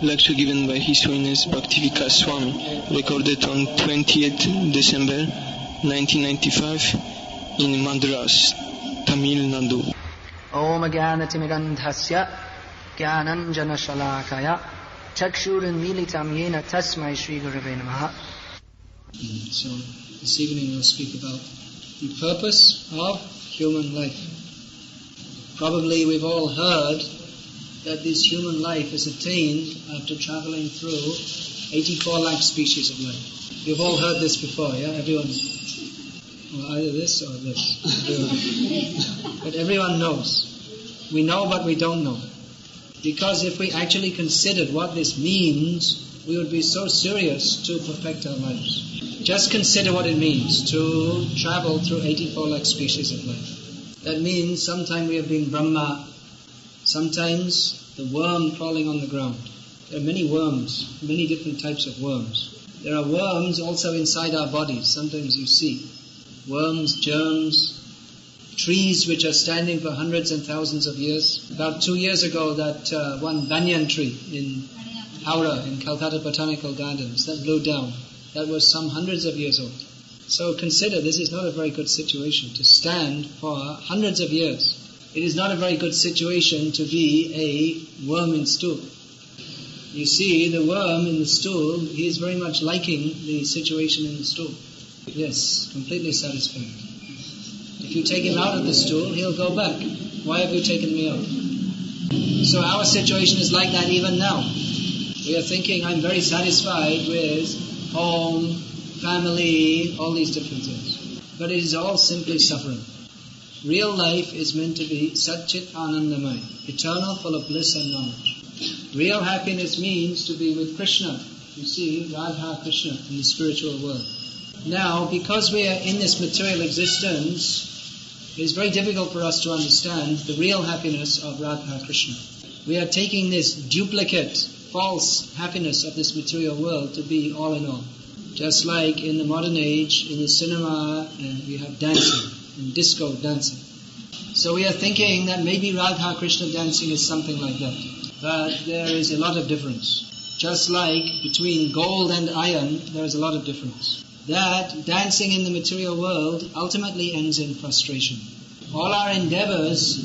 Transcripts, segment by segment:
lecture given by His Holiness Bhakti Vikasa Swami, recorded on 20th December 1995 in Madras, Tamil Nadu. Om Jnanatimigandhasya Jnananjana Shalakaya Chakshuranmilitam Yena Tasmai Shri Gurave Namaha. So this evening we'll speak about the purpose of human life. Probably we've all heard that this human life is attained after traveling through 84 lakh species of life. You've all heard this before, yeah? Everyone, well, either this or this. Everyone. But everyone knows. We know but we don't know. Because if we actually considered what this means, we would be so serious to perfect our lives. Just consider what it means to travel through 84 lakh species of life. That means sometimes we have been Brahma, sometimes the worm crawling on the ground. There are many worms, many different types of worms. There are worms also inside our bodies, sometimes you see. Worms, germs, trees which are standing for hundreds and thousands of years. About 2 years ago, that one banyan tree in Howrah, in Calcutta Botanical Gardens, that blew down. That was some hundreds of years old. So consider, this is not a very good situation to stand for hundreds of years. It is not a very good situation to be a worm in stool. You see, the worm in the stool, he is very much liking the situation in the stool. Yes, completely satisfied. If you take him out of the stool, he'll go back. Why have you taken me out? So our situation is like that even now. We are thinking, I'm very satisfied with home, family, all these different things. But it is all simply suffering. Real life is meant to be Satchit Anandamay, eternal, full of bliss and knowledge. Real happiness means to be with Krishna. You see, Radha Krishna in the spiritual world. Now, because we are in this material existence, it is very difficult for us to understand the real happiness of Radha Krishna. We are taking this duplicate, false happiness of this material world to be all in all. Just like in the modern age, in the cinema, we have dancing, and disco dancing. So we are thinking that maybe Radha Krishna dancing is something like that. But there is a lot of difference. Just like between gold and iron, there is a lot of difference. That dancing in the material world ultimately ends in frustration. All our endeavors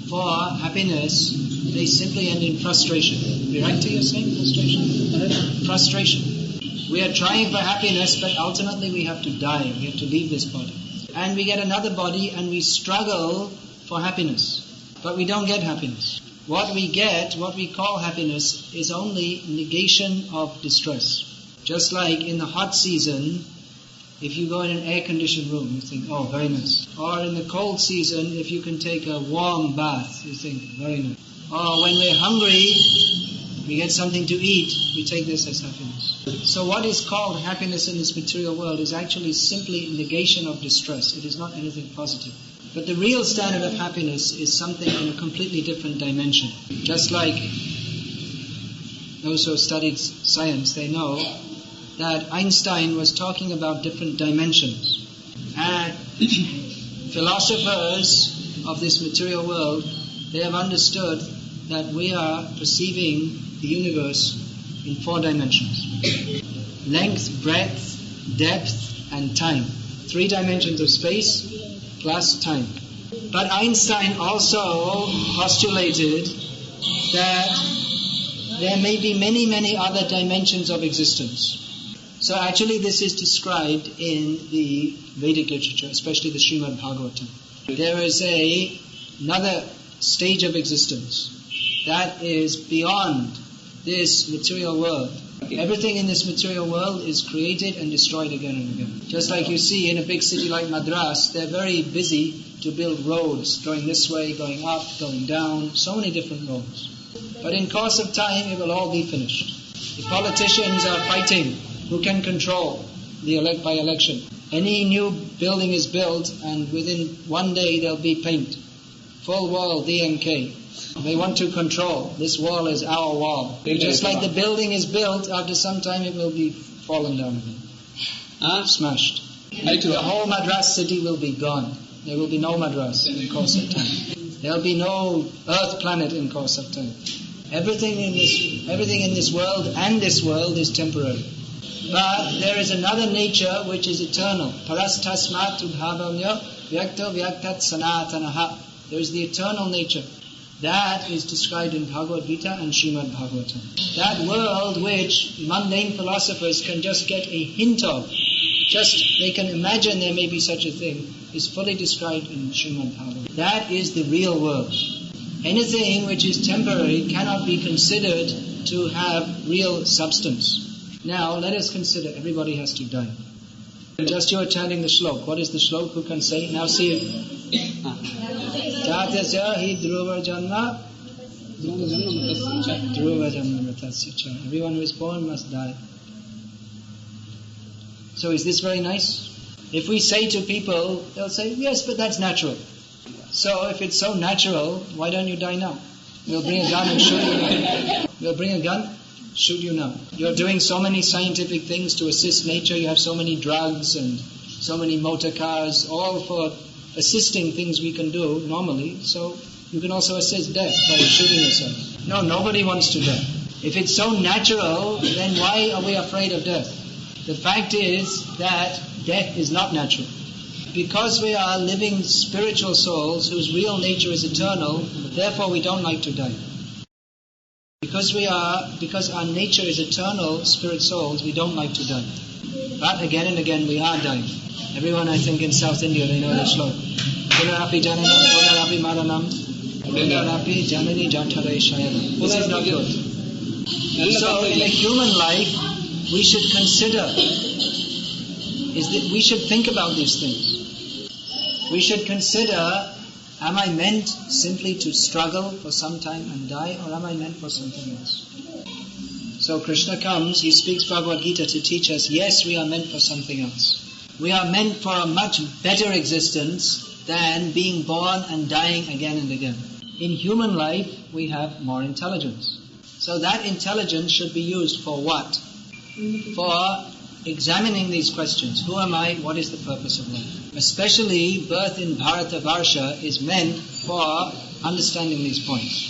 for happiness, they simply end in frustration. Virakti, you're saying? Frustration? Frustration. We are trying for happiness, but ultimately we have to die. We have to leave this body. And we get another body and we struggle for happiness. But we don't get happiness. What we get, what we call happiness, is only negation of distress. Just like in the hot season, if you go in an air-conditioned room, you think, oh, very nice. Or in the cold season, if you can take a warm bath, you think, very nice. Or when we're hungry, we get something to eat, we take this as happiness. So what is called happiness in this material world is actually simply negation of distress. It is not anything positive. But the real standard of happiness is something in a completely different dimension. Just like those who have studied science, they know that Einstein was talking about different dimensions. And philosophers of this material world, they have understood that we are perceiving the universe in 4 dimensions. Length, breadth, depth, and time. 3 dimensions of space plus time. But Einstein also postulated that there may be many, many other dimensions of existence. So actually this is described in the Vedic literature, especially the Srimad Bhagavatam. There is another stage of existence that is beyond this material world. Everything in this material world is created and destroyed again and again. Just like you see in a big city like Madras, they're very busy to build roads, going this way, going up, going down, so many different roads. But in course of time, it will all be finished. The politicians are fighting who can control the by election. Any new building is built and within one day there'll be paint. Full wall DNK. They want to control. This wall is our wall. Just like the building is built, after some time it will be fallen down again. Smashed. The whole Madras city will be gone. There will be no Madras in course of time. There will be no earth planet in course of time. Everything in this world and this world is temporary. But there is another nature which is eternal. Parastasmat udhavanya vyakto vyaktat sanatanaha. There is the eternal nature. That is described in Bhagavad Gita and Srimad Bhagavatam. That world which mundane philosophers can just get a hint of, just they can imagine there may be such a thing, is fully described in Srimad Bhagavatam. That is the real world. Anything which is temporary cannot be considered to have real substance. Now let us consider, everybody has to die. Just you are chanting the shlok. What is the shlok? Who can say? Now see it. Tatyasya hi dhruva janma dhruva janma mritasya cha. Everyone who is born must die. So is this very nice? If we say to people, they'll say, yes, but that's natural. So if it's so natural, why don't you die now? We'll bring a gun and shoot you now. We'll bring a gun, shoot you now. You're doing so many scientific things to assist nature. You have so many drugs and so many motor cars, all for assisting things we can do normally. So you can also assist death by shooting yourself. No, nobody wants to die. If it's so natural, then why are we afraid of death? The fact is that death is not natural. Because we are living spiritual souls whose real nature is eternal, therefore we don't like to die. Because our nature is eternal, spirit souls, we don't like to die. But again and again we are dying. Everyone, I think, in South India, they know the slok. Punarapi jananam, punarapi maranam, punarapi janani jatare shayanam. This is not good. So in a human life, we should consider, we should think about these things. We should consider, am I meant simply to struggle for some time and die, or am I meant for something else? So Krishna comes, he speaks Bhagavad Gita to teach us, yes, we are meant for something else. We are meant for a much better existence than being born and dying again and again. In human life, we have more intelligence. So that intelligence should be used for what? For examining these questions. Who am I? What is the purpose of life? Especially birth in Bharatavarsha is meant for understanding these points.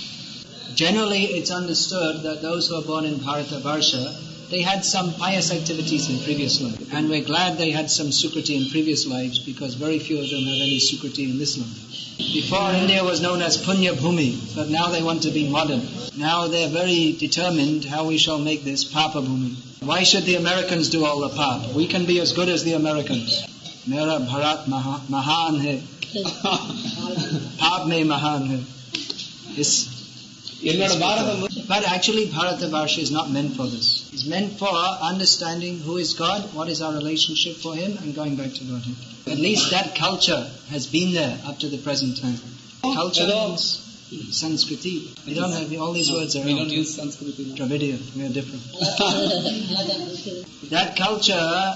Generally, it's understood that those who are born in Bharatavarsha, they had some pious activities in previous life. And we're glad they had some sukriti in previous lives, because very few of them have any sukriti in this life. Before, India was known as Punya Bhumi, but now they want to be modern. Now they're very determined how we shall make this Papa Bhumi. Why should the Americans do all the pap? We can be as good as the Americans. Mera Bharat Mahan hai. Pap mein Mahan hai. But actually Bharatavarsha is not meant for this. It's meant for understanding who is God, what is our relationship for Him, and going back to Godhead. At least that culture has been there up to the present time. Culture means Sanskriti. We don't have all these words around. We don't use Sanskriti. Dravidian, we are different. That culture,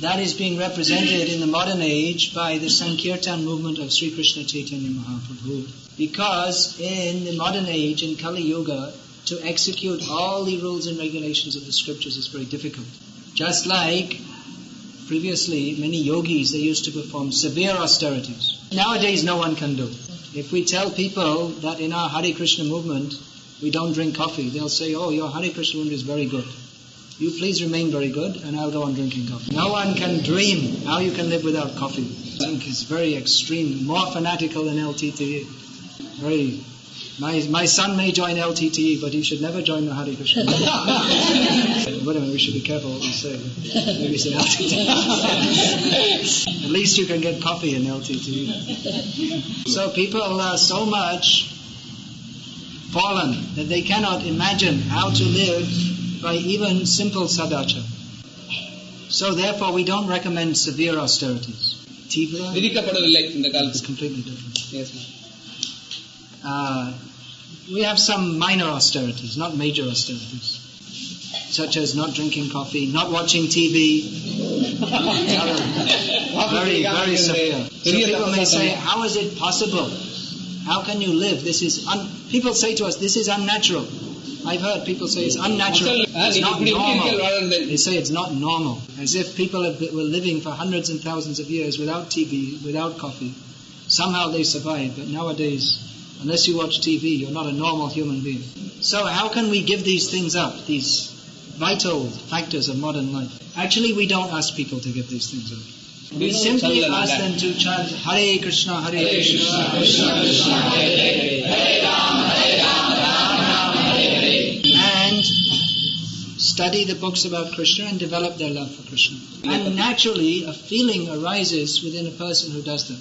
that is being represented in the modern age by the Sankirtan movement of Sri Krishna Chaitanya Mahaprabhu. Because in the modern age, in Kali Yuga, to execute all the rules and regulations of the scriptures is very difficult. Just like previously, many yogis, they used to perform severe austerities. Nowadays, no one can do. If we tell people that in our Hare Krishna movement, we don't drink coffee, they'll say, oh, your Hare Krishna movement is very good. You please remain very good, and I'll go on drinking coffee. No one can dream how you can live without coffee. I think it's very extreme, more fanatical than LTTE. My son may join LTTE, but he should never join the Hare Krishna. Wait a minute, we should be careful what we say. Maybe say LTTE. At least you can get coffee in LTTE. So people are so much fallen that they cannot imagine how to live by even simple sadachara. So therefore we don't recommend severe austerities. Tivra is completely different. Yes, ma'am. We have some minor austerities, not major austerities, such as not drinking coffee, not watching TV. Very, very severe. So people may say, how is it possible? How can you live? People say to us, this is unnatural. I've heard people say it's unnatural. It's not normal. They say it's not normal. As if people were living for hundreds and thousands of years without TV, without coffee. Somehow they survived, but nowadays Unless you watch TV, you're not a normal human being. So how can we give these things up, these vital factors of modern life? Actually, we don't ask people to give these things up. We simply ask them to chant Hare Krishna, Hare Krishna, Krishna Krishna, Hare Hare, Hare Rama, Rama, Hare Hare, and study the books about Krishna and develop their love for Krishna. And naturally, a feeling arises within a person who does that.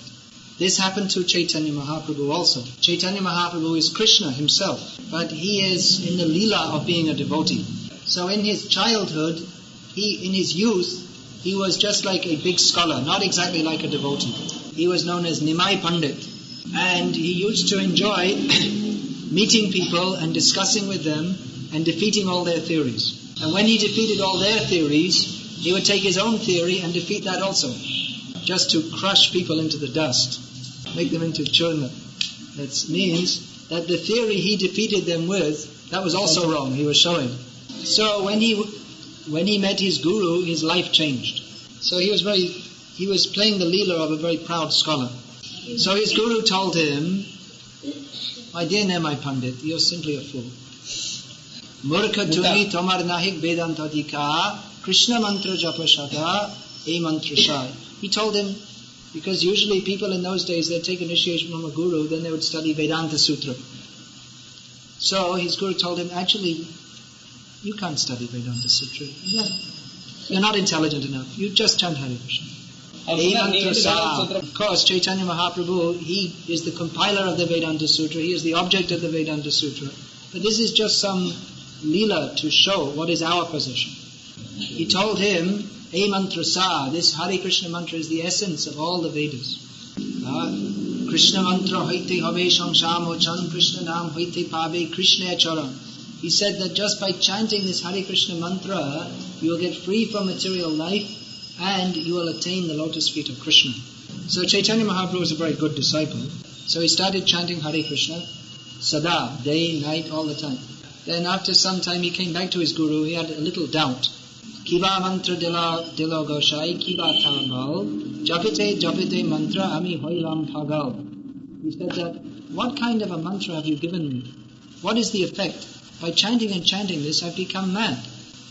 This happened to Chaitanya Mahaprabhu also. Chaitanya Mahaprabhu is Krishna himself, but he is in the lila of being a devotee. So in his childhood, in his youth, he was just like a big scholar, not exactly like a devotee. He was known as Nimai Pandit. And he used to enjoy meeting people and discussing with them and defeating all their theories. And when he defeated all their theories, he would take his own theory and defeat that also, just to crush people into the dust, make them into churna. That means that the theory he defeated them with, that was also wrong, he was showing. So when he met his guru, his life changed. So he was playing the leela of a very proud scholar. So his guru told him, my dear Nimai Pandit, you're simply a fool. Murkha tumi tomar nahik vedantadika Krishna mantra japa shada e mantra shai. He told him, because usually people in those days, they'd take initiation from a guru, then they would study Vedanta Sutra. So his guru told him, actually, you can't study Vedanta Sutra. You're not intelligent enough. You just chant Hare Krishna. Of course, Chaitanya Mahaprabhu, he is the compiler of the Vedanta Sutra. He is the object of the Vedanta Sutra. But this is just some lila to show what is our position. He told him, E mantra sa, this Hare Krishna mantra is the essence of all the Vedas. Krishna mantra hoite habe samshamo chan Krishna nam hoite pabe Krishna charam. He said that just by chanting this Hare Krishna mantra, you will get free from material life and you will attain the lotus feet of Krishna. So Chaitanya Mahaprabhu was a very good disciple. So he started chanting Hare Krishna, sada, day, night, all the time. Then after some time he came back to his guru, he had a little doubt. Kiba mantra dilo goshai, kiba thagal, japite mantra ami hoilam thagal. He said that, what kind of a mantra have you given me? What is the effect? By chanting and chanting this, I've become mad.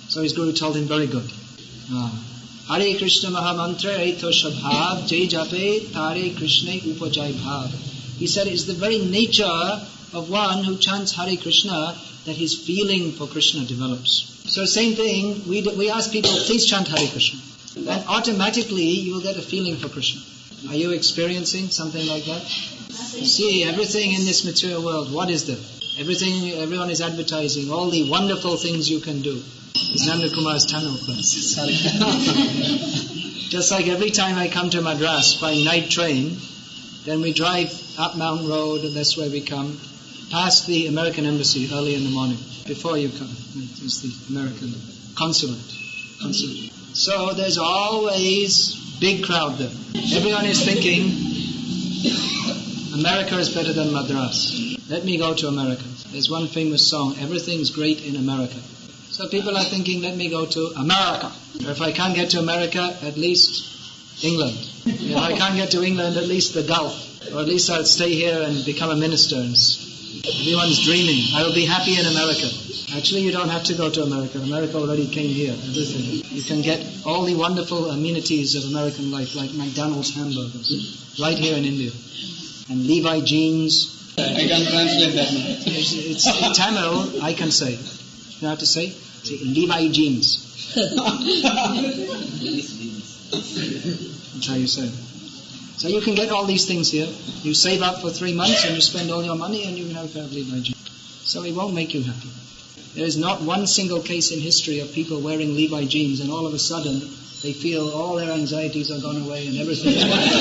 So his guru told him, very good. Hare Krishna Maha Mantra Eto Shabhav Jai Jape Tare Krishna Upajai Bhav. He said it's the very nature of one who chants Hare Krishna that his feeling for Krishna develops. So same thing, we ask people, please chant Hare Krishna. And automatically you will get a feeling for Krishna. Are you experiencing something like that? You see, everything in this material world, what is there? Everyone is advertising all the wonderful things you can do. It's Nanda Kumar's Tamil class. Just like every time I come to Madras by night train, then we drive up Mountain Road, and that's where we come, past the American Embassy early in the morning, before you come. It's the American consulate. So there's always big crowd there. Everyone is thinking, America is better than Madras. Let me go to America. There's one famous song, everything's great in America. So people are thinking, let me go to America. Or if I can't get to America, at least England. If I can't get to England, at least the Gulf. Or at least I'll stay here and become a minister. Everyone's dreaming, I will be happy in America. Actually, you don't have to go to America. America already came here, everything. You can get all the wonderful amenities of American life, like McDonald's hamburgers, right here in India. And Levi jeans. I can translate that now. It's in Tamil, I can say. You have to say Levi jeans. That's how you say it. So you can get all these things here. You save up for 3 months and you spend all your money and you can have Levi jeans. So it won't make you happy. There is not one single case in history of people wearing Levi jeans and all of a sudden they feel all their anxieties are gone away and everything is wonderful.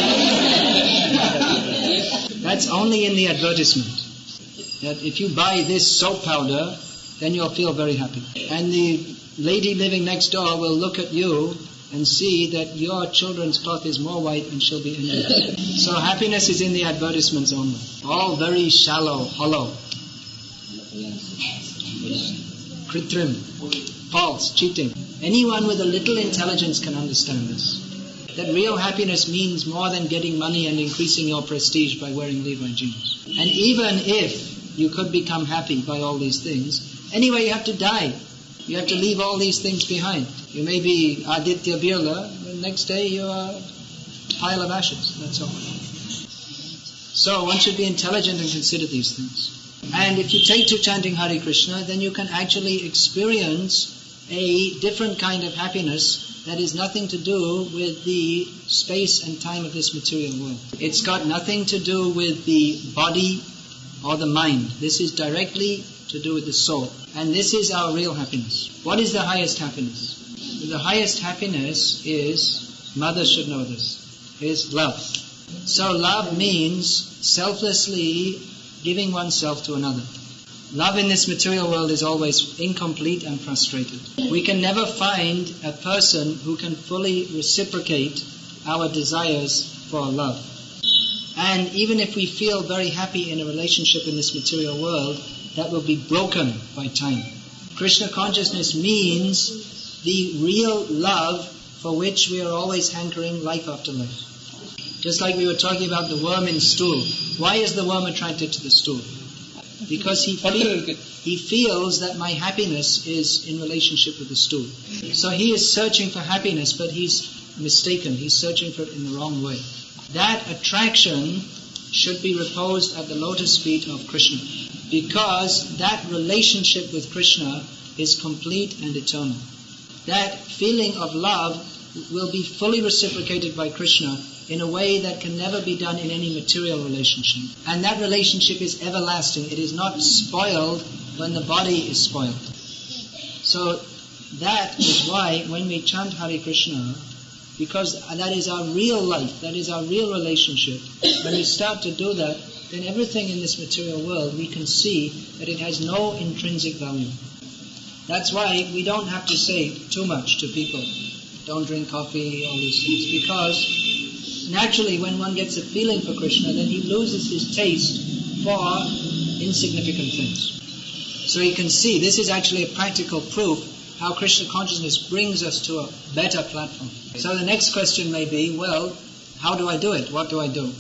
That's only in the advertisement. That if you buy this soap powder, then you'll feel very happy. And the lady living next door will look at you and see that your children's cloth is more white and she'll be envious. So happiness is in the advertisements only. All very shallow, hollow. Kritrim, false, cheating. Anyone with a little intelligence can understand this. that real happiness means more than getting money and increasing your prestige by wearing Levi jeans. And even if you could become happy by all these things, anyway you have to die. You have to leave all these things behind. You may be Aditya Birla, the next day you are a pile of ashes, that's all. So one should be intelligent and consider these things. And if you take to chanting Hare Krishna, then you can actually experience a different kind of happiness that is nothing to do with the space and time of this material world. It's got nothing to do with the body or the mind. This is directly to do with the soul. And this is our real happiness. What is the highest happiness? The highest happiness is, mothers should know this, is love. So love means selflessly giving oneself to another. Love in this material world is always incomplete and frustrated. We can never find a person who can fully reciprocate our desires for love. And even if we feel very happy in a relationship in this material world, that will be broken by time. Krishna consciousness means the real love for which we are always hankering life after life. Just like we were talking about the worm in stool. Why is the worm attracted to the stool? Because he feels that my happiness is in relationship with the stool. So he is searching for happiness, but he's mistaken. He's searching for it in the wrong way. That attraction should be reposed at the lotus feet of Krishna, because that relationship with Krishna is complete and eternal. That feeling of love will be fully reciprocated by Krishna in a way that can never be done in any material relationship. And that relationship is everlasting. It is not spoiled when the body is spoiled. So that is why when we chant Hare Krishna, because that is our real life, that is our real relationship, when we start to do that, then everything in this material world, we can see that it has no intrinsic value. That's why we don't have to say too much to people. Don't drink coffee, all these things. Because naturally when one gets a feeling for Krishna, then he loses his taste for insignificant things. So you can see this is actually a practical proof how Krishna consciousness brings us to a better platform. So the next question may be, well, how do I do it? What do I do?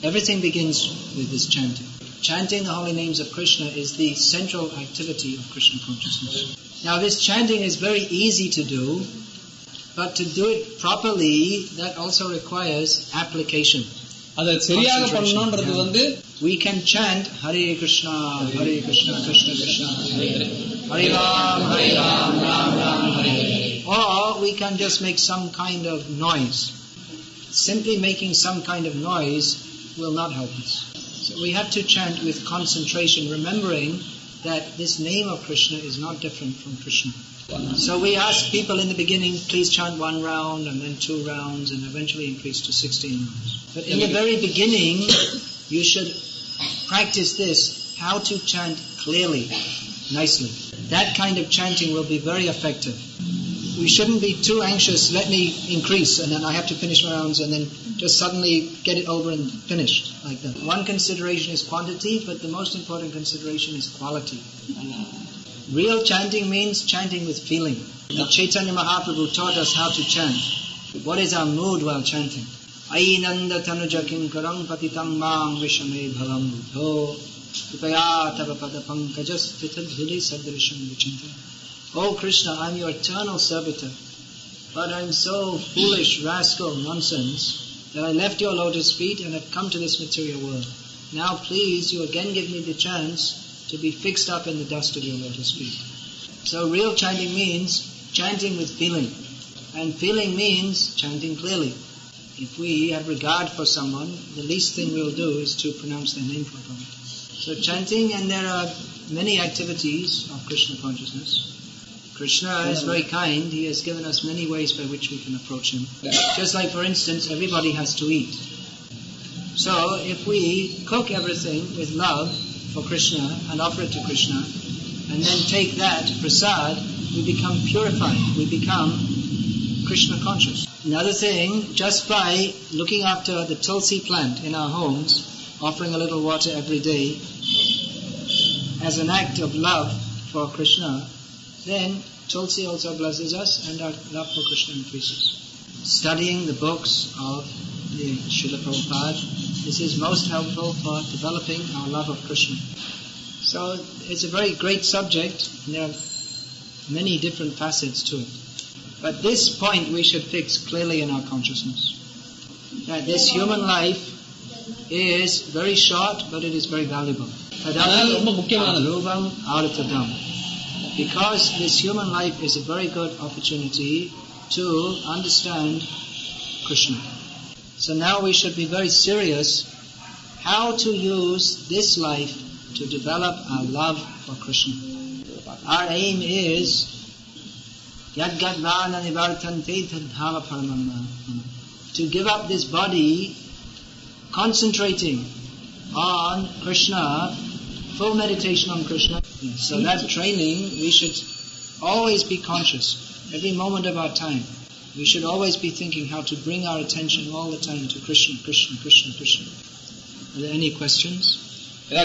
Everything begins with this chanting. Chanting the holy names of Krishna is the central activity of Krishna consciousness. Now this chanting is very easy to do, but to do it properly, that also requires application. We can chant Hare Krishna, Krishna Krishna, Hare Ram, Ram Ram, Hare Hare. Or we can just make some kind of noise. Simply making some kind of noise will not help us. So we have to chant with concentration, remembering that this name of Krishna is not different from Krishna. So we ask people in the beginning, please chant 1 round and then 2 rounds and eventually increase to 16 rounds. But in the very beginning, you should practice this, how to chant clearly, nicely. That kind of chanting will be very effective. We shouldn't be too anxious, let me increase and then I have to finish my rounds and then just suddenly get it over and finished like that. One consideration is quantity, but the most important consideration is quality. Real chanting means chanting with feeling. Now, Chaitanya Mahaprabhu taught us how to chant. What is our mood while chanting? Ainanda tanuja kinkaram patitam mang vishame bhavam buddho kripaya tava pada pankajas tithadhuli sadrisham vichinta. Oh Krishna, I'm your eternal servitor, but I'm so foolish, rascal, nonsense, that I left your lotus feet and have come to this material world. Now please, you again give me the chance to be fixed up in the dust of your lotus feet. So real chanting means chanting with feeling. And feeling means chanting clearly. If we have regard for someone, the least thing we'll do is to pronounce their name properly. So chanting, and there are many activities of Krishna consciousness. Krishna is very kind. He has given us many ways by which we can approach him. Just like, for instance, everybody has to eat. So if we cook everything with love for Krishna and offer it to Krishna, and then take that prasad, we become purified. We become Krishna conscious. Another thing, just by looking after the tulsi plant in our homes, offering a little water every day, as an act of love for Krishna, then tulsi also blesses us and our love for Krishna increases. studying the books of the Srila Prabhupada. This is most helpful for developing our love of Krishna. So it's a very great subject, and there are many different facets to it. But this point we should fix clearly in our consciousness. That this human life is very short, but it is very valuable. Because this human life is a very good opportunity to understand Krishna. So now we should be very serious how to use this life to develop our love for Krishna. Our aim is to give up this body, concentrating on Krishna, full meditation on Krishna. So that training, we should always be conscious, every moment of our time. We should always be thinking how to bring our attention all the time to Krishna, Krishna, Krishna, Krishna. Are there any questions? The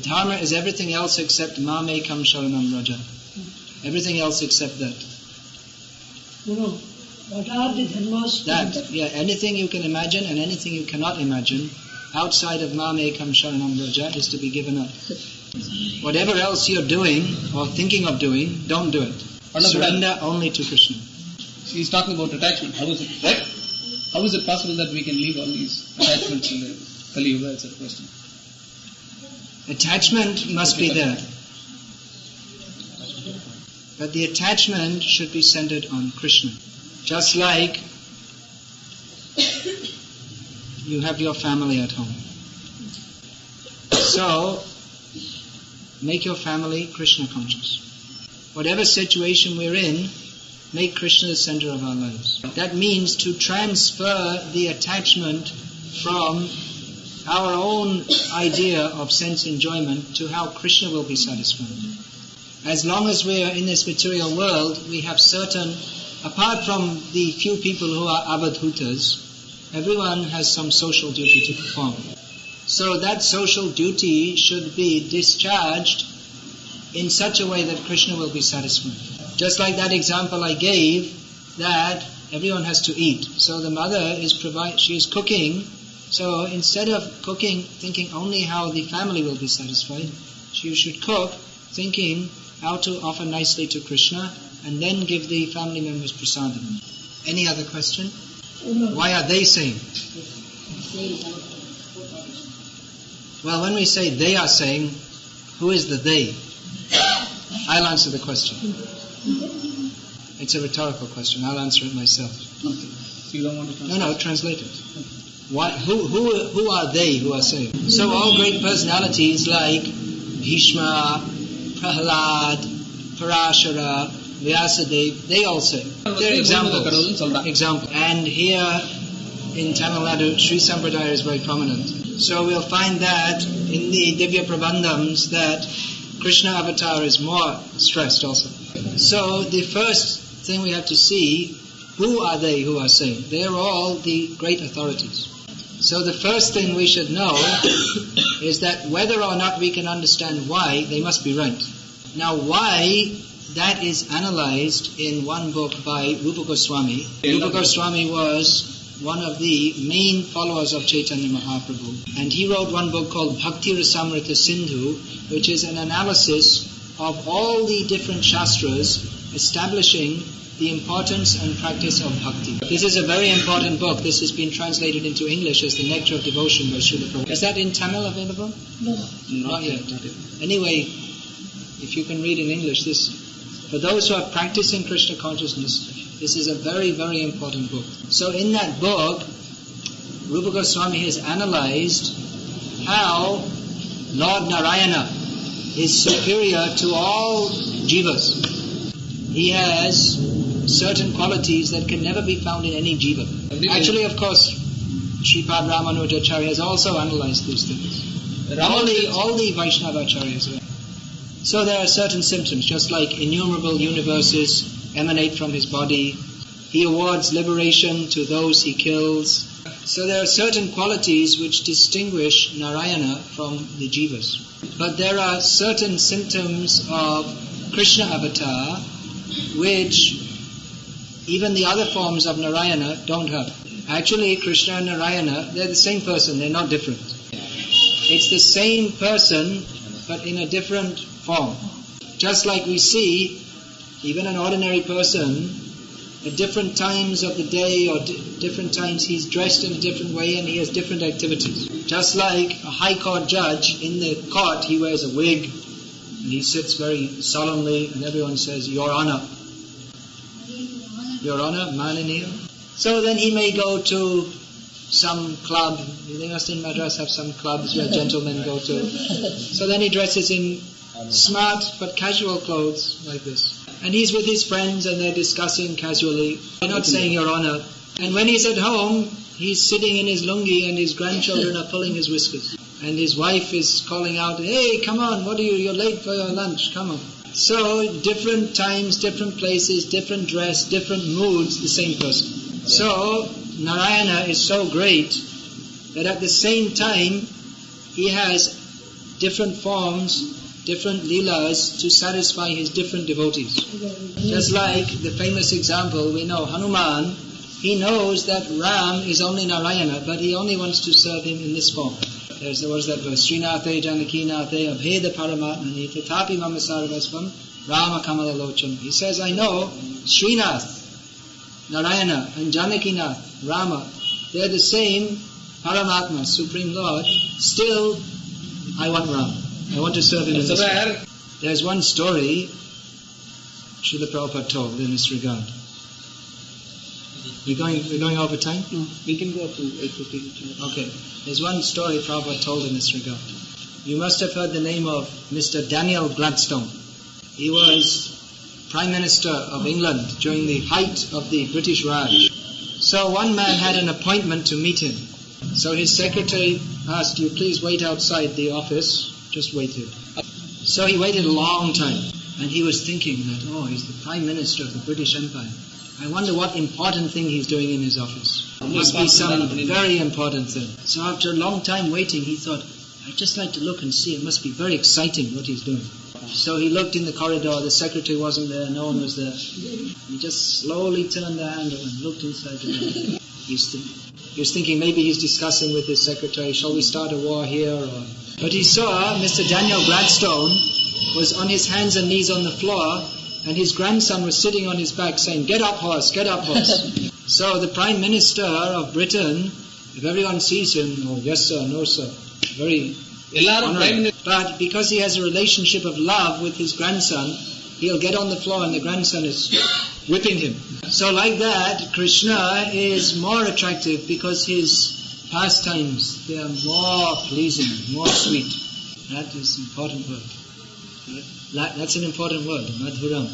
dharma is everything else except mam ekam sharanam raja. Everything else except that. What are the dharmas? That, anything you can imagine and anything you cannot imagine outside of mam ekam sharanam raja is to be given up. Whatever else you're doing or thinking of doing, don't do it. Surrender only to Krishna. He's talking about attachment. How is it? Right? How is it possible that we can leave all these attachments in the Kali Yuga? It's a question. Attachment must be there. But the attachment should be centered on Krishna. Just like you have your family at home. So, make your family Krishna conscious. Whatever situation we're in, make Krishna the center of our lives. That means to transfer the attachment from our own idea of sense enjoyment to how Krishna will be satisfied. As long as we are in this material world, we have certain, apart from the few people who are avadhutas, everyone has some social duty to perform. So that social duty should be discharged in such a way that Krishna will be satisfied. Just like that example I gave, that everyone has to eat. So the mother she is cooking. So instead of cooking, thinking only how the family will be satisfied, she should cook thinking how to offer nicely to Krishna and then give the family members prasadam. Any other question? Why are they saying? Well, when we say they are saying, who is the they? I'll answer the question. It's a rhetorical question. I'll answer it myself. You don't want to translate? No, translate it. Who are they who are saying? So all great personalities like Bhishma, Prahlad, Parashara, Vyasadeva, they all say. They're examples. And here in Tamil Nadu, Sri Sampradaya is very prominent. So we'll find that in the Divya Prabandhams that Krishna avatar is more stressed also. So the first thing we have to see, who are they who are saying? They are all the great authorities. So the first thing we should know is that whether or not we can understand why, they must be right. Now why, that is analyzed in one book by Rupa Goswami. Rupa Goswami was one of the main followers of Chaitanya Mahaprabhu. And he wrote one book called Bhakti Rasamrita Sindhu, which is an analysis of all the different shastras establishing the importance and practice of bhakti. This is a very important book. This has been translated into English as The Nectar of Devotion by Srila Prabhupada. Is that in Tamil available? No. Not yet. Anyway, if you can read in English, this, for those who are practicing Krishna consciousness, this is a very, very important book. So in that book, Rupa Goswami has analyzed how Lord Narayana is superior to all jivas. He has certain qualities that can never be found in any jiva. Actually, of course, Sripad Ramanujacharya has also analyzed these things. All the Vaishnavacharyas. So there are certain symptoms, just like innumerable universes emanate from his body. He awards liberation to those he kills. So there are certain qualities which distinguish Narayana from the jivas. But there are certain symptoms of Krishna avatar which even the other forms of Narayana don't have. Actually, Krishna and Narayana, they're the same person, they're not different. It's the same person, but in a different form. Just like we see, even an ordinary person, at different times of the day or different times he's dressed in a different way and he has different activities. Just like a high court judge, in the court he wears a wig and he sits very solemnly and everyone says, Your Honor. Your Honor, Mananiya. So then he may go to some club. They must in Madras have some clubs where gentlemen go to. So then he dresses in smart but casual clothes like this. And he's with his friends and they're discussing casually. They're not saying Your Honor. And when he's at home, he's sitting in his lungi and his grandchildren are pulling his whiskers. And his wife is calling out, Hey, come on, you're late for your lunch, come on. So, different times, different places, different dress, different moods, the same person. So, Narayana is so great that at the same time, he has different forms, different leelas to satisfy his different devotees. Just like the famous example, we know Hanuman, he knows that Ram is only Narayana, but he only wants to serve him in this form. There was that verse, Srinathe Janakinathe Abheda Paramatmani Tathapi Mama Sarvasvam Rama Kamala Lochan. He says, I know Srinath, Narayana, and Janakinath, Rama, they're the same Paramatma, Supreme Lord. Still, I want Ram. I want to serve him in this way. There's one story Srila Prabhupada told in this regard. We're going over time? No, we can go up to 8:50. Okay. There's one story Prabhupada told in this regard. You must have heard the name of Mr. Daniel Gladstone. He was Prime Minister of England during the height of the British Raj. So one man had an appointment to meet him. So his secretary asked, you please wait outside the office. Just wait here. So he waited a long time. And he was thinking that, he's the Prime Minister of the British Empire. I wonder what important thing he's doing in his office. It must be some very important thing. So after a long time waiting, he thought, I'd just like to look and see. It must be very exciting what he's doing. So he looked in the corridor. The secretary wasn't there. No one was there. He just slowly turned the handle and looked inside the door. He was thinking maybe he's discussing with his secretary, shall we start a war here? But he saw Mr. Daniel Gladstone was on his hands and knees on the floor, and his grandson was sitting on his back saying, get up horse, get up horse. So the Prime Minister of Britain, if everyone sees him, yes sir, no sir, very honoring. But because he has a relationship of love with his grandson, he'll get on the floor and the grandson is whipping him. So like that, Krishna is more attractive because his pastimes, they are more pleasing, more sweet. That is an important word. That's an important word, Madhuram.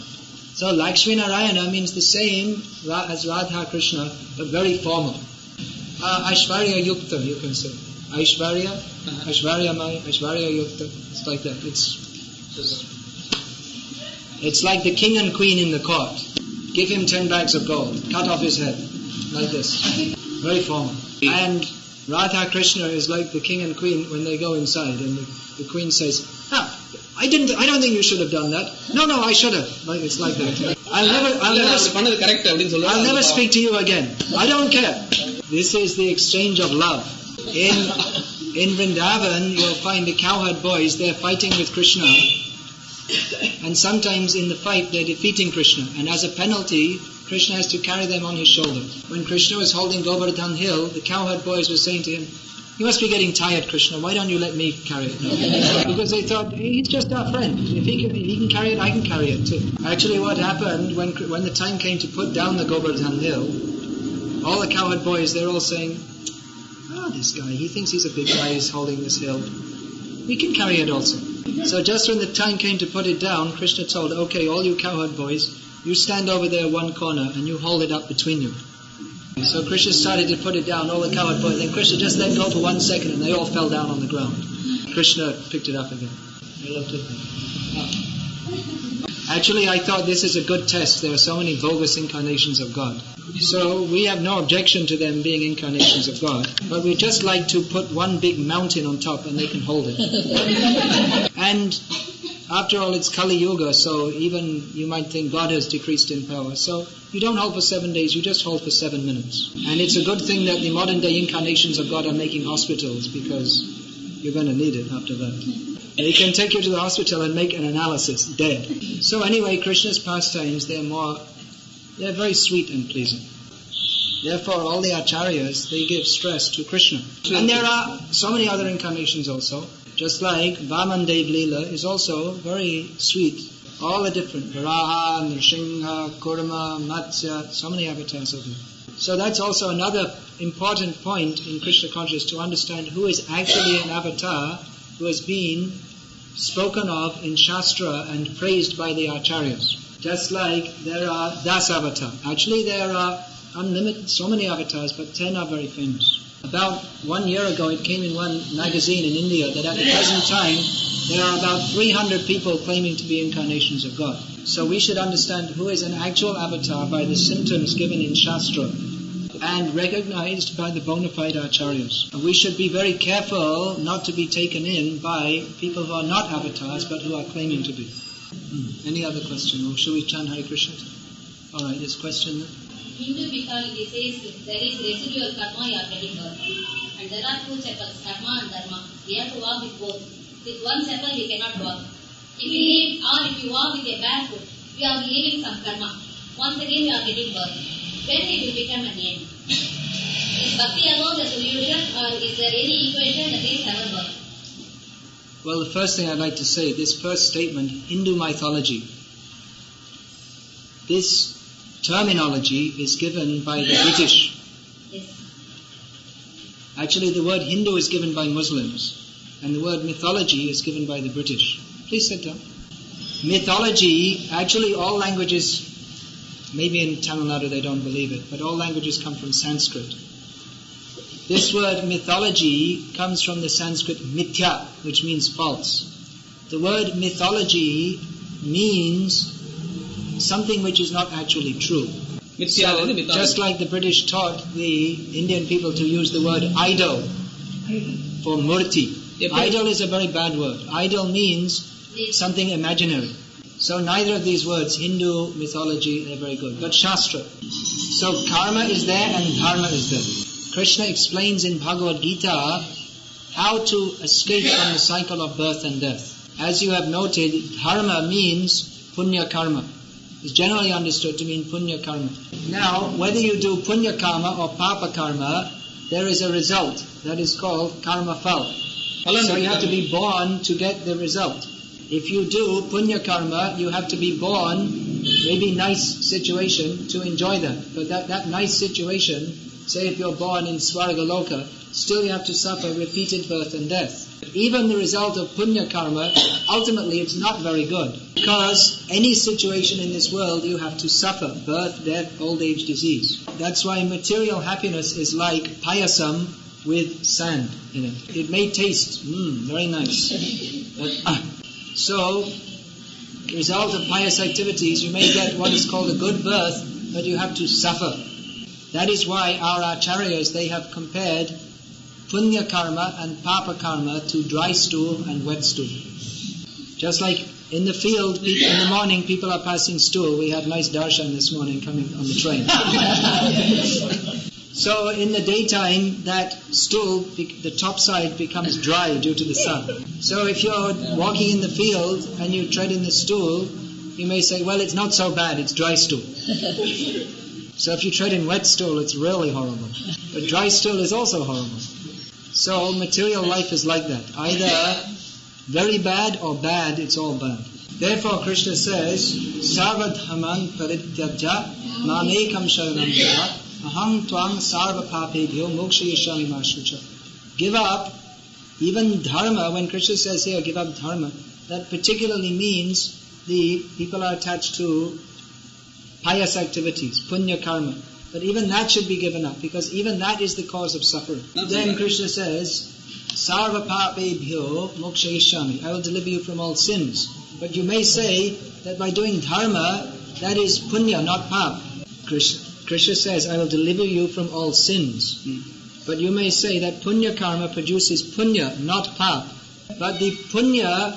So Lakshmi Narayana means the same as Radha Krishna, but very formal. Aishvarya Yukta, you can say. Aishvarya Yukta. It's like that. It's like the king and queen in the court. Give him 10 bags of gold. Cut off his head. Like this. Very formal. And Radha Krishna is like the king and queen when they go inside and the queen says, I don't think you should have done that. No, I should have. It's like that. I'll never speak to you again. I don't care. This is the exchange of love. In Vrindavan, you'll find the cowherd boys, they're fighting with Krishna. And sometimes in the fight, they're defeating Krishna. And as a penalty, Krishna has to carry them on his shoulder. When Krishna was holding Govardhan Hill, the cowherd boys were saying to him, you must be getting tired, Krishna. Why don't you let me carry it now? Because they thought, he's just our friend. If he can carry it, I can carry it too. Actually, what happened, when the time came to put down the Govardhan Hill, all the cowherd boys, they're all saying, this guy, he thinks he's a big guy, he's holding this hill. We can carry it also. So just when the time came to put it down, Krishna told, okay, all you cowherd boys, you stand over there one corner and you hold it up between you. So Krishna started to put it down, all the cowherd boys, and Krishna just let go for 1 second and they all fell down on the ground. Krishna picked it up again. He looked at them. Actually, I thought this is a good test. There are so many bogus incarnations of God. So we have no objection to them being incarnations of God, but we just like to put one big mountain on top and they can hold it. And after all, it's Kali Yuga, so even you might think God has decreased in power. So you don't hold for 7 days, you just hold for 7 minutes. And it's a good thing that the modern day incarnations of God are making hospitals, because you're going to need it after that. They can take you to the hospital and make an analysis, dead. So anyway, Krishna's pastimes, they're very sweet and pleasing. Therefore, all the acharyas, they give stress to Krishna. And there are so many other incarnations also. Just like Vaman Dev Leela is also very sweet. All are different. Varaha, Nrsimha, Kurma, Matsya, so many avatars of them. So that's also another important point in Krishna consciousness, to understand who is actually an avatar who has been spoken of in Shastra and praised by the acharyas. Just like there are Das-avatar. Actually there are unlimited, so many avatars, but 10 are very famous. About 1 year ago it came in one magazine in India that at the present time there are about 300 people claiming to be incarnations of God. So we should understand who is an actual avatar by the symptoms given in Shastra and recognized by the bona fide acharyas. We should be very careful not to be taken in by people who are not avatars but who are claiming to be. Any other question? Or should we chant Hare Krishna? Alright, this question. Hindu mythology says there is residual karma you are getting birth. And there are two sepals, karma and dharma. We have to walk with both. With one sepal we cannot walk. If we leave, or if you walk with a barefoot, we are leaving some karma. Once again we are getting birth. When it will become an end? Is Bhakti alone the solution, or is there any equation that is heaven birth? Well, the first thing I'd like to say, this first statement, Hindu mythology, this terminology is given by the British. Yes. Actually, the word Hindu is given by Muslims, and the word mythology is given by the British. Please sit down. Mythology, actually all languages, maybe in Tamil Nadu they don't believe it, but all languages come from Sanskrit. This word mythology comes from the Sanskrit mithya, which means false. The word mythology means something which is not actually true. So, just like the British taught the Indian people to use the word idol for murti. Idol is a very bad word. Idol means something imaginary. So neither of these words, Hindu, mythology, they're very good. But Shastra. So karma is there and dharma is there. Krishna explains in Bhagavad Gita how to escape from the cycle of birth and death. As you have noted, dharma means punya karma. It's generally understood to mean punya karma. Now, whether you do punya karma or papa karma, there is a result. That is called karma phal. So you have to be born to get the result. If you do punya karma, you have to be born, maybe nice situation, to enjoy that. But that nice situation, say if you're born in Svargaloka, still you have to suffer repeated birth and death. Even the result of punya karma, ultimately it's not very good. Because any situation in this world you have to suffer, birth, death, old age, disease. That's why material happiness is like payasam with sand in it. It may taste, very nice. But, so, the result of pious activities, you may get what is called a good birth, but you have to suffer. That is why our acharyas, they have compared punya karma and papa karma to dry stool and wet stool. Just like in the field, in the morning, people are passing stool. We had nice darshan this morning coming on the train. So in the daytime, that stool, the top side becomes dry due to the sun. So if you're walking in the field and you tread in the stool, you may say, well, it's not so bad, it's dry stool. So if you tread in wet stool, it's really horrible. But dry stool is also horrible. So material life is like that. Either very bad or bad, it's all bad. Therefore Krishna says, Sarvadhaman parityajya mamekam sharanam jaya aham tvang sarva papebhyo moksha yashami mashucha. Give up, even dharma, when Krishna says here, give up dharma, that particularly means the people are attached to pious activities, punya karma. But even that should be given up, because even that is the cause of suffering. Then Krishna says, Sarva papebhyo mokshayishyami. I will deliver you from all sins. But you may say that by doing dharma, that is punya, not pap. Krishna says, I will deliver you from all sins. But you may say that punya karma produces punya, not pap. But the punya,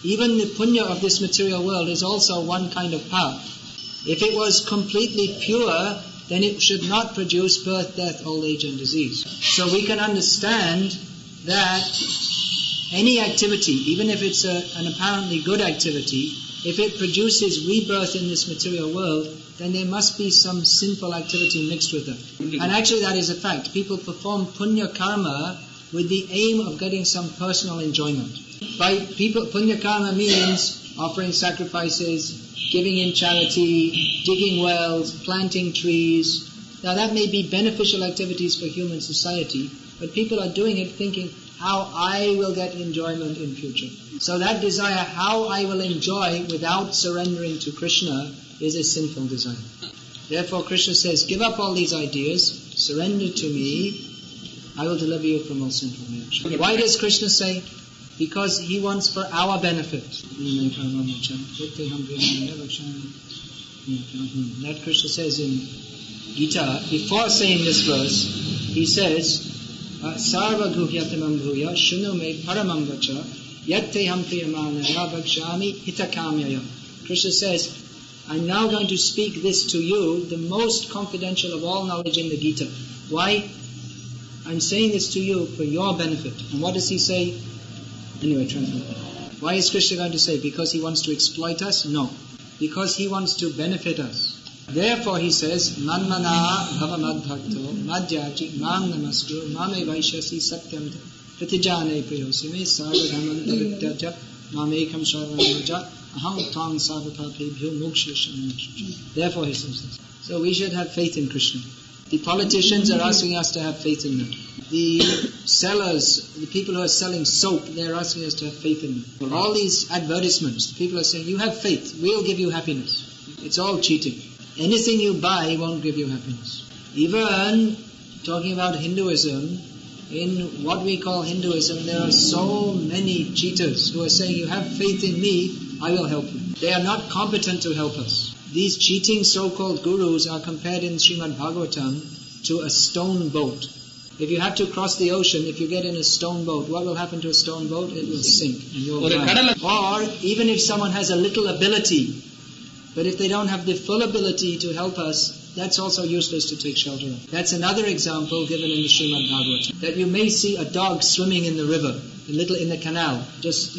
even the punya of this material world is also one kind of pap. If it was completely pure, then it should not produce birth, death, old age and disease. So we can understand that any activity, even if it's an apparently good activity, if it produces rebirth in this material world, then there must be some sinful activity mixed with it. And actually that is a fact. People perform punya karma with the aim of getting some personal enjoyment. Punya karma means offering sacrifices, giving in charity, digging wells, planting trees. Now that may be beneficial activities for human society, but people are doing it thinking how I will get enjoyment in future. So that desire, how I will enjoy without surrendering to Krishna, is a sinful desire. Therefore Krishna says, give up all these ideas, surrender to me, I will deliver you from all sinful nature. Why does Krishna say? Because he wants for our benefit. That Krishna says in Gita, before saying this verse, he says, Sarva guhyatamam bhuya shunu me paramam vacha yatteham priyamanaya bhakshami hitakamyaya. Krishna says, I'm now going to speak this to you, the most confidential of all knowledge in the Gita. Why? I'm saying this to you for your benefit. And what does he say? Anyway, translate. Why is Krishna going to say? Because he wants to exploit us? No. Because he wants to benefit us. Therefore he says, Manmana bhavamad bhakto madhyaji mam namaskru mame vaishyasi satyam pratijane priyosime sarvadhamam pavityaja mamekam sarvanaja aham tam sarvapapebhyo mokshayishyami. Therefore he says this. So we should have faith in Krishna. The politicians are asking us to have faith in them. The sellers, the people who are selling soap, they're asking us to have faith in them. All these advertisements, people are saying, you have faith, we'll give you happiness. It's all cheating. Anything you buy won't give you happiness. Even talking about Hinduism, in what we call Hinduism, there are so many cheaters who are saying, you have faith in me, I will help you. They are not competent to help us. These cheating so-called gurus are compared in Srimad Bhagavatam to a stone boat. If you have to cross the ocean, if you get in a stone boat, what will happen to a stone boat? It will sink and you'll drown. Or even if someone has a little ability, but if they don't have the full ability to help us, that's also useless to take shelter of. That's another example given in the Srimad Bhagavatam. That you may see a dog swimming in the river, in the canal, just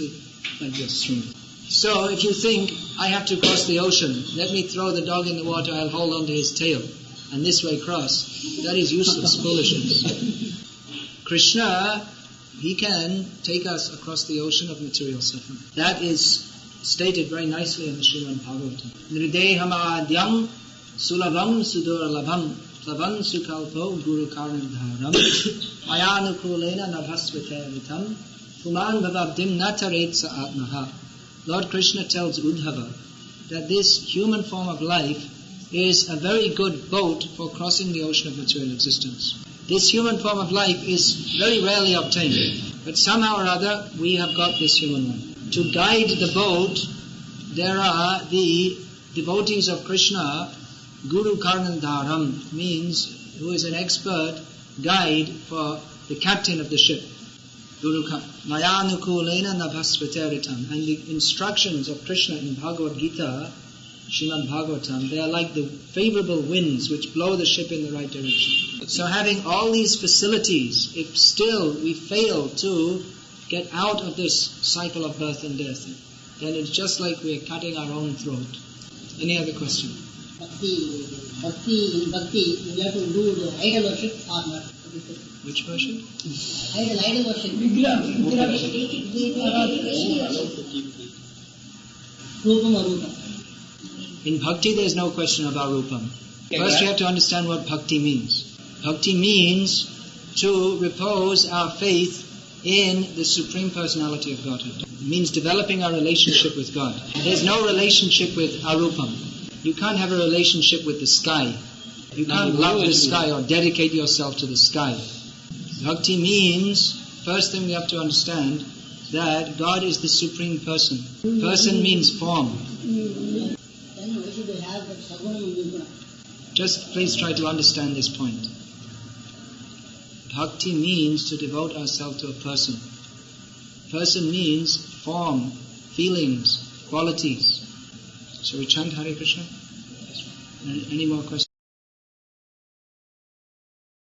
like this, swimming. So if you think, I have to cross the ocean, let me throw the dog in the water, I'll hold on to his tail, and this way cross, that is useless foolishness. Krishna, he can take us across the ocean of material suffering. That is stated very nicely in the Srimad Bhagavatam. Nridehamadyam sulavam sudurlabham plavan sukalpo guru karanadharam mayanukulena nabhasvitaritam puman bhavabdim nataretsa atmaha. Lord Krishna tells Uddhava that this human form of life is a very good boat for crossing the ocean of material existence. This human form of life is very rarely obtained, but somehow or other we have got this human one. To guide the boat, there are the devotees of Krishna. Guru Karnandaram means who is an expert guide for the captain of the ship. Mayanukulena nabhasvateritam. And the instructions of Krishna in Bhagavad Gita, Srimad Bhagavatam, they are like the favorable winds which blow the ship in the right direction. So having all these facilities, if still we fail to get out of this cycle of birth and death, then it's just like we're cutting our own throat. Any other question? In Bhakti, you have to do the idol worship or not? Which version? Idol worship. Rupam Arupam. In Bhakti there is no question about Rupam. First we have to understand what Bhakti means. Bhakti means to repose our faith in the Supreme Personality of Godhead. It means developing our relationship with God. There's no relationship with Arupam. You can't have a relationship with the sky. You can't love the sky or dedicate yourself to the sky. Bhakti means first thing we have to understand that God is the Supreme Person. Person means form. Then why should they have that Saguna and Nirguna? Just please try to understand this point. Bhakti means to devote ourselves to a person. Person means form, feelings, qualities. So we chant Hare Krishna? Any more questions?